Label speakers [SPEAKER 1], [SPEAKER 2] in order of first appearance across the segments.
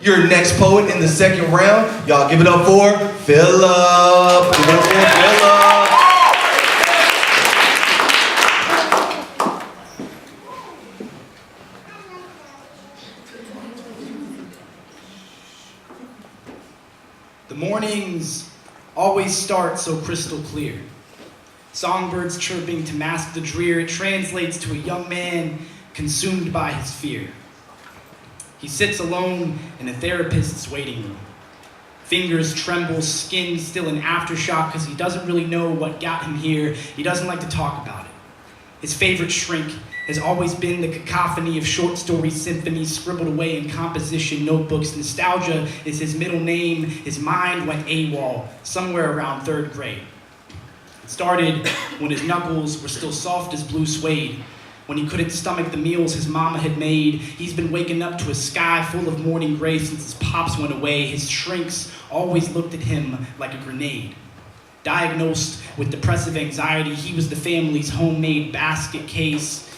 [SPEAKER 1] Your next poet in the second round, y'all give it up for Phillip. Give it up for Phillip.
[SPEAKER 2] The mornings always start so crystal clear. Songbirds chirping to mask the drear. It translates to a young man consumed by his fear. He sits alone in a therapist's waiting room. Fingers tremble, skin still in aftershock because he doesn't really know what got him here. He doesn't like to talk about it. His favorite shrink has always been the cacophony of short story symphonies scribbled away in composition notebooks. Nostalgia is his middle name. His mind went AWOL somewhere around 3rd grade. It started when his knuckles were still soft as blue suede, when he couldn't stomach the meals his mama had made. He's been waking up to a sky full of morning gray since his pops went away. His shrinks always looked at him like a grenade. Diagnosed with depressive anxiety, he was the family's homemade basket case,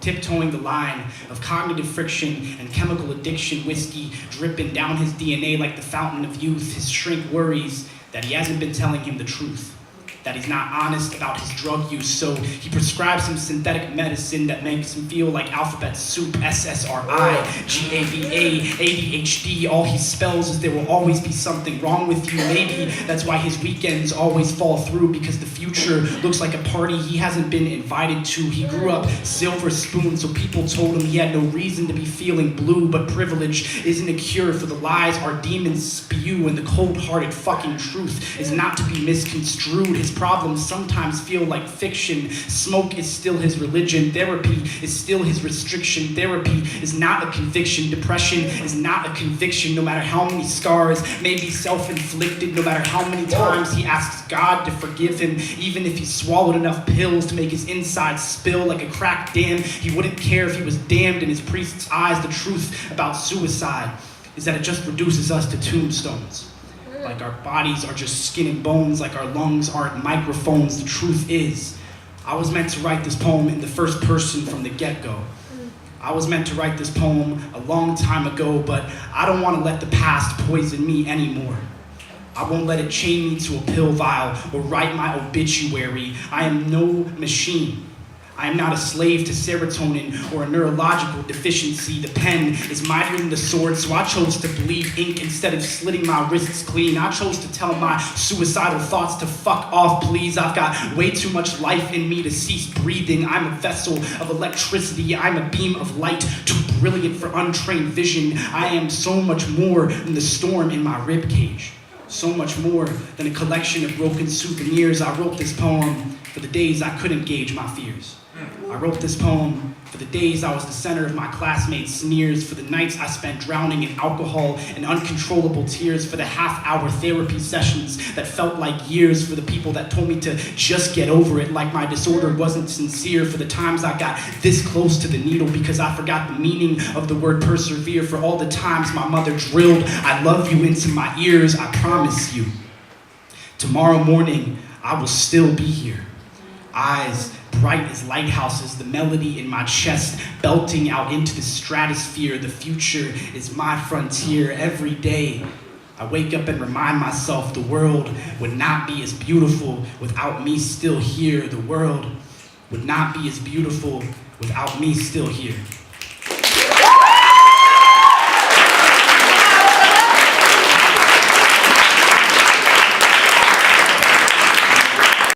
[SPEAKER 2] tiptoeing the line of cognitive friction and chemical addiction, whiskey dripping down his DNA like the fountain of youth. His shrink worries that he hasn't been telling him the truth, that he's not honest about his drug use, so he prescribes some synthetic medicine that makes him feel like alphabet soup, SSRI, GABA, ADHD. All he spells is there will always be something wrong with you. Maybe that's why his weekends always fall through, because the future looks like a party he hasn't been invited to. He grew up silver spoon, so people told him he had no reason to be feeling blue, but privilege isn't a cure for the lies our demons spew, and the cold-hearted fucking truth is not to be misconstrued. His problems sometimes feel like fiction. Smoke is still his religion. Therapy is still his restriction. Therapy is not a conviction. Depression is not a conviction. No matter how many scars may be self-inflicted, no matter how many times he asks God to forgive him, even if he swallowed enough pills to make his insides spill like a cracked dam, he wouldn't care if he was damned in his priest's eyes. The truth about suicide is that it just reduces us to tombstones. Like our bodies are just skin and bones, like our lungs aren't microphones. The truth is, I was meant to write this poem in the first person from the get-go. I was meant to write this poem a long time ago, but I don't want to let the past poison me anymore. I won't let it chain me to a pill vial or write my obituary. I am no machine. I am not a slave to serotonin or a neurological deficiency. The pen is mightier than the sword, so I chose to bleed ink instead of slitting my wrists clean. I chose to tell my suicidal thoughts to fuck off, please. I've got way too much life in me to cease breathing. I'm a vessel of electricity. I'm a beam of light, too brilliant for untrained vision. I am so much more than the storm in my ribcage. So much more than a collection of broken souvenirs. I wrote this poem for the days I couldn't gauge my fears. I wrote this poem for the days I was the center of my classmates' sneers, for the nights I spent drowning in alcohol and uncontrollable tears, for the half-hour therapy sessions that felt like years, for the people that told me to just get over it like my disorder wasn't sincere, for the times I got this close to the needle because I forgot the meaning of the word persevere, for all the times my mother drilled "I love you" into my ears. I promise you, tomorrow morning I will still be here. Eyes bright as lighthouses, the melody in my chest belting out into the stratosphere. The future is my frontier. Every day I wake up and remind myself the world would not be as beautiful without me still here. The world would not be as beautiful without me still here.